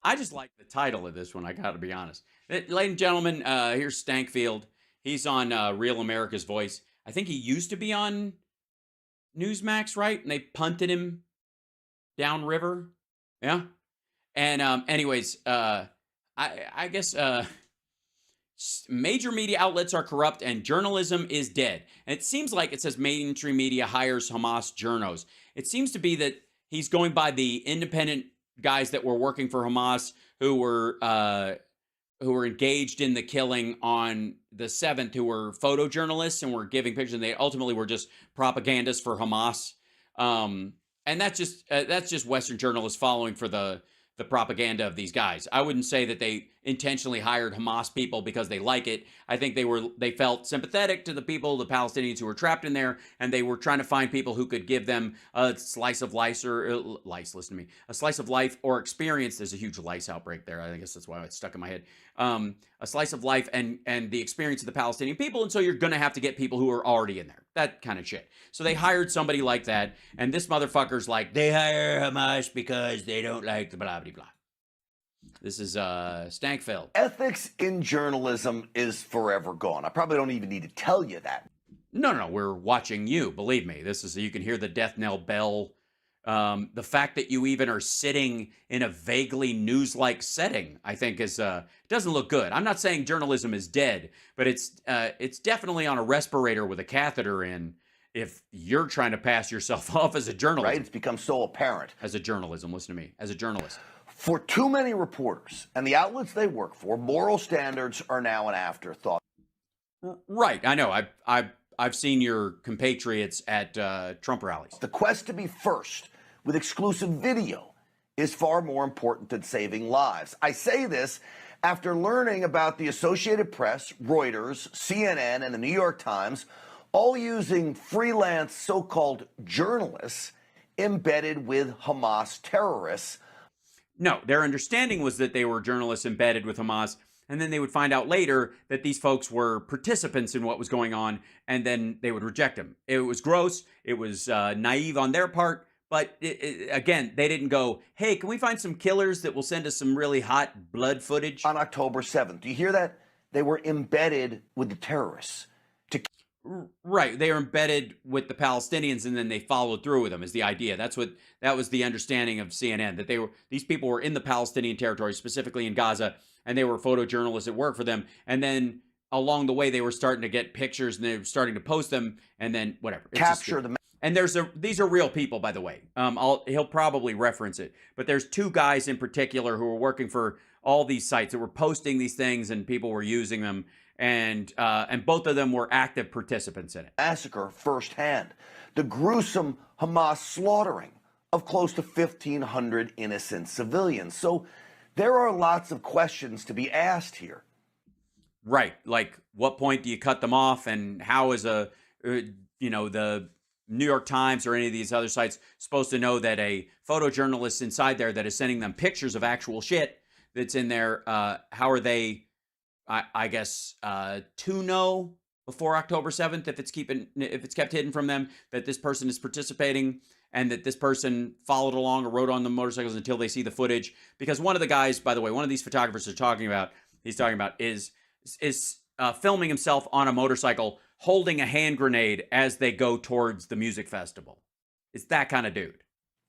I just like the title of this one. I got to be honest. Ladies and gentlemen, here's Stankfield. He's on Real America's Voice. I think he used to be on Newsmax, right? And they punted him downriver. Yeah. And anyways, I guess major media outlets are corrupt and journalism is dead. And it seems like it says mainstream media hires Hamas journos. It seems to be that he's going by the independent guys that were working for Hamas who were engaged in the killing on the 7th, who were photojournalists and were giving pictures, and they ultimately were just propagandists for Hamas. And that's just Western journalists following for the propaganda of these guys. I wouldn't say that they intentionally hired Hamas people because they like it. I think they felt sympathetic to the people, the Palestinians who were trapped in there, and they were trying to find people who could give them a slice of life a slice of life or experience. There's a huge lice outbreak there. I guess that's why it's stuck in my head. A slice of life and the experience of the Palestinian people. And so you're going to have to get people who are already in there. That kind of shit. So they hired somebody like that. And this motherfucker's like, they hire Hamas because they don't like the blah, blah, blah. This is Stankfield. Ethics in journalism is forever gone. I probably don't even need to tell you that. No, we're watching you. Believe me, this is, you can hear the death knell bell. The fact that you even are sitting in a vaguely news-like setting, I think, is doesn't look good. I'm not saying journalism is dead, but it's definitely on a respirator with a catheter in. If you're trying to pass yourself off as a journalist, right? It's become so apparent. As a journalism, listen to me. As a journalist, for too many reporters and the outlets they work for, moral standards are now an afterthought. Right? I know. I've seen your compatriots at Trump rallies. The quest to be first with exclusive video is far more important than saving lives. I say this after learning about the Associated Press, Reuters, CNN, and the New York Times all using freelance so-called journalists embedded with Hamas terrorists. No, their understanding was that they were journalists embedded with Hamas, and then they would find out later that these folks were participants in what was going on, and then they would reject them. It was gross. It was naive on their part. But again, they didn't go, hey, can we find some killers that will send us some really hot blood footage? On October 7th. Do you hear that? They were embedded with the terrorists. Right. They were embedded with the Palestinians, and then they followed through with them is the idea. That was the understanding of CNN, that these people were in the Palestinian territory, specifically in Gaza, and they were photojournalists that worked for them. And then along the way, they were starting to get pictures, and they were starting to post them, and then whatever. Capture them. And these are real people, by the way. He'll probably reference it, but there's two guys in particular who were working for all these sites that were posting these things, and people were using them, and both of them were active participants in it. Massacre firsthand, the gruesome Hamas slaughtering of close to 1,500 innocent civilians. So there are lots of questions to be asked here. Right, like what point do you cut them off, and how is the New York Times or any of these other sites supposed to know that a photojournalist inside there that is sending them pictures of actual shit that's in there, how are they, I guess, to know before October 7th if it's kept hidden from them that this person is participating and that this person followed along or rode on the motorcycles until they see the footage? Because one of the guys, by the way, one of these photographers he's talking about is filming himself on a motorcycle holding a hand grenade as they go towards the music festival. It's that kind of dude.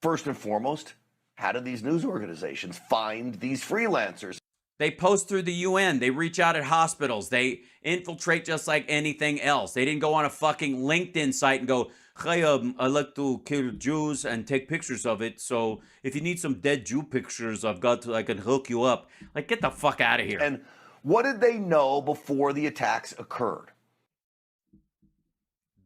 First and foremost, how do these news organizations find these freelancers? They post through the UN. They reach out at hospitals. They infiltrate just like anything else. They didn't go on a fucking LinkedIn site and go, hey, I like to kill Jews and take pictures of it. So if you need some dead Jew pictures, I can hook you up. Like, get the fuck out of here. And what did they know before the attacks occurred?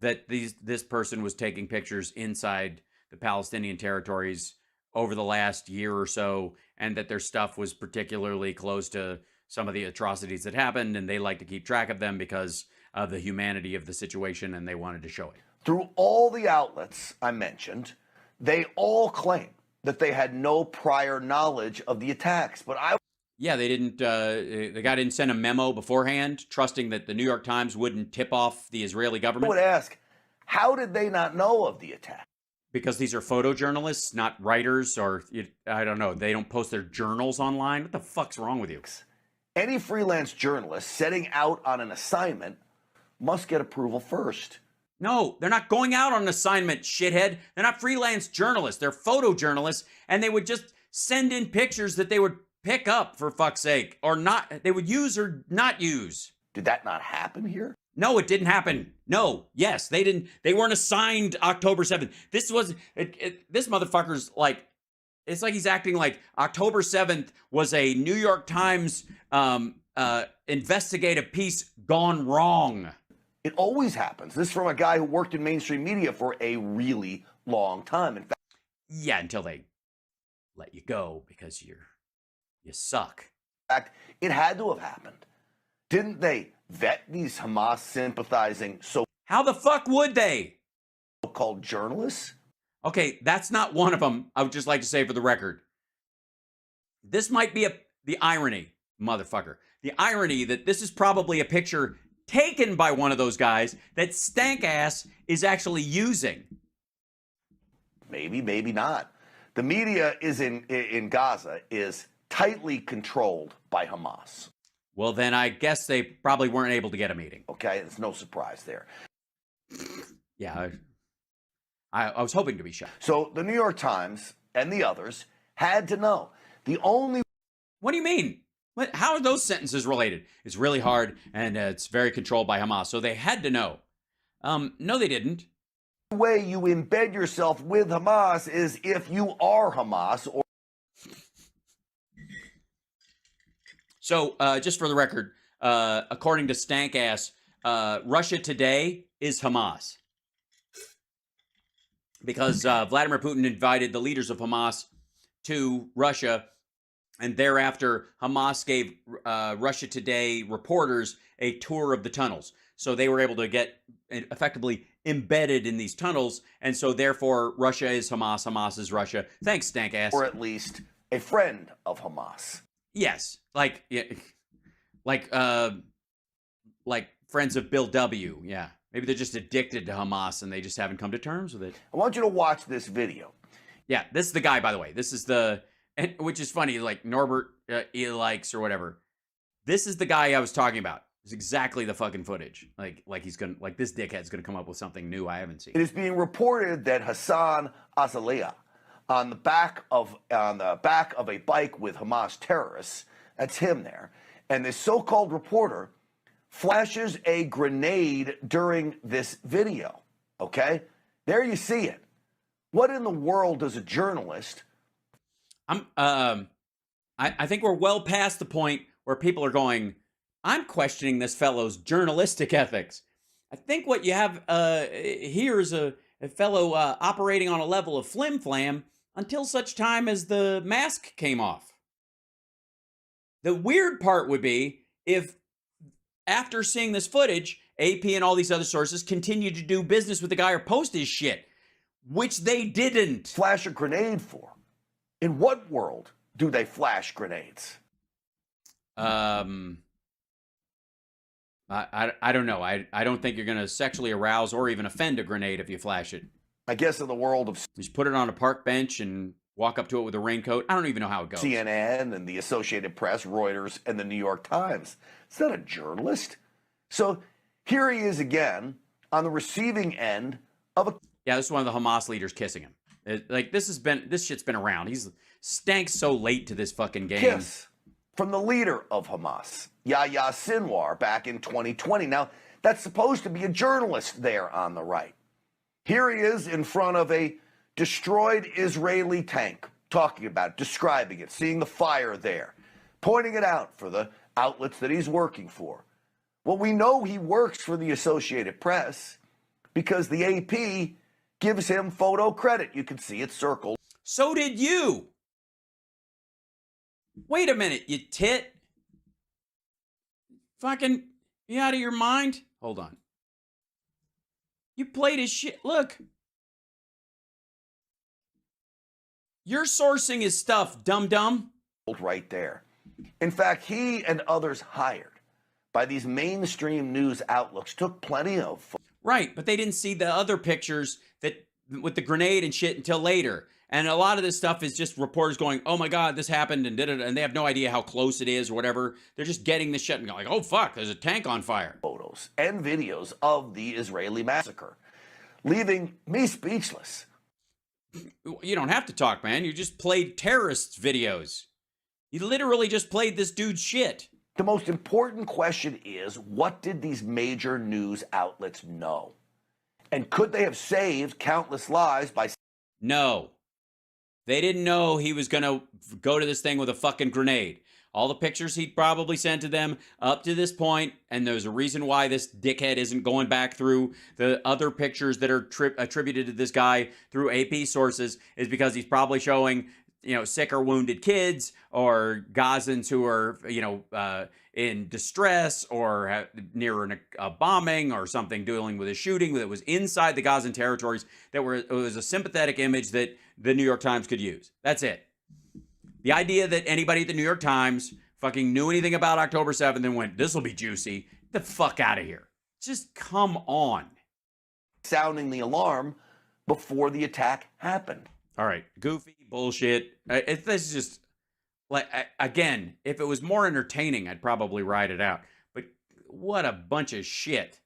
That this person was taking pictures inside the Palestinian territories over the last year or so, and that their stuff was particularly close to some of the atrocities that happened, and they like to keep track of them because of the humanity of the situation, and they wanted to show it. Through all the outlets I mentioned, they all claim that they had no prior knowledge of the attacks. But yeah, they didn't. The guy didn't send a memo beforehand, trusting that the New York Times wouldn't tip off the Israeli government. I would ask, how did they not know of the attack? Because these are photojournalists, not writers, or I don't know. They don't post their journals online. What the fuck's wrong with you? Any freelance journalist setting out on an assignment must get approval first. No, they're not going out on an assignment, shithead. They're not freelance journalists. They're photojournalists, and they would just send in pictures that they would pick up, for fuck's sake, or not. They would use or not use. Did that not happen here? No, it didn't happen. No, yes, they didn't. They weren't assigned October 7th. This was, this motherfucker's like, it's like he's acting like October 7th was a New York Times investigative piece gone wrong. It always happens. This is from a guy who worked in mainstream media for a really long time. In fact, yeah, until they let you go because you suck. In fact, it had to have happened. Didn't they vet these Hamas sympathizing How the fuck would they? so-called journalists? Okay, that's not one of them. I would just like to say for the record, this might be the irony, motherfucker. The irony that this is probably a picture taken by one of those guys that stank ass is actually using. Maybe, maybe not. The media is in Gaza is tightly controlled by Hamas. Well, then I guess they probably weren't able to get a meeting. Okay, it's no surprise there. Yeah, I was hoping to be shocked. So the New York Times and the others had to know. The only What do you mean? How are those sentences related? It's really hard, and it's very controlled by Hamas, so they had to know. No, they didn't. way you embed yourself with Hamas is if you are Hamas. Or So, just for the record, according to Stankass, Russia today is Hamas. Because Vladimir Putin invited the leaders of Hamas to Russia, and thereafter Hamas gave Russia Today reporters a tour of the tunnels. So they were able to get effectively embedded in these tunnels, and so therefore Russia is Hamas, Hamas is Russia. Thanks, Stankass. or at least a friend of Hamas. Yes, like friends of Bill W. Yeah, maybe they're just addicted to Hamas and they just haven't come to terms with it. I want you to watch this video. Yeah, this is the guy, by the way. This is which is funny, like Norbert likes or whatever. This is the guy I was talking about. It's exactly the fucking footage. Like this dickhead's gonna come up with something new I haven't seen. It is being reported that Hassan Azalea, on the back of a bike with Hamas terrorists, that's him there, and this so-called reporter flashes a grenade during this video. Okay, there you see it. What in the world does a journalist? I think we're well past the point where people are going, I'm questioning this fellow's journalistic ethics. I think what you have here is a fellow operating on a level of flim-flam until such time as the mask came off. The weird part would be if, after seeing this footage, AP and all these other sources continued to do business with the guy or post his shit, which they didn't. Flash a grenade for? In what world do they flash grenades? I don't know. I don't think you're going to sexually arouse or even offend a grenade if you flash it. I guess in the world of Just put it on a park bench and walk up to it with a raincoat. I don't even know how it goes. CNN and the Associated Press, Reuters, and the New York Times. It's not a journalist. So here he is again on the receiving end of a Yeah, this is one of the Hamas leaders kissing him. This shit's been around. He's stank so late to this fucking game. kiss from the leader of Hamas, Yahya Sinwar, back in 2020. Now, that's supposed to be a journalist there on the right. Here he is in front of a destroyed Israeli tank, talking about it, describing it, seeing the fire there, pointing it out for the outlets that he's working for. Well, we know he works for the Associated Press because the AP gives him photo credit. You can see it circled. So did you. Wait a minute, you tit. Fucking, you out of your mind? Hold on. You played his shit. Look. You're sourcing his stuff, dum-dum. Right there. In fact, he and others hired by these mainstream news outlets took plenty of Right, but they didn't see the other pictures that with the grenade and shit until later. And a lot of this stuff is just reporters going, "Oh my God, this happened," and did it, and they have no idea how close it is or whatever. They're just getting the shit and going, like, "Oh fuck, there's a tank on fire." Photos and videos of the Israeli massacre, leaving me speechless. You don't have to talk, man. You just played terrorist videos. You literally just played this dude's shit. The most important question is, what did these major news outlets know? And could they have saved countless lives by... No. They didn't know he was going to go to this thing with a fucking grenade. All the pictures he'd probably sent to them up to this point, and there's a reason why this dickhead isn't going back through the other pictures that are attributed to this guy through AP sources, is because he's probably showing, sick or wounded kids or Gazans who are, in distress or near a bombing or something, dealing with a shooting that was inside the Gazan territories. It was a sympathetic image that the New York Times could use. That's it. The idea that anybody at the New York Times fucking knew anything about October 7th and went, "This will be juicy," get the fuck out of here. Just come on. Sounding the alarm before the attack happened. All right. Goofy bullshit. This is just, like, again, if it was more entertaining, I'd probably ride it out. But what a bunch of shit.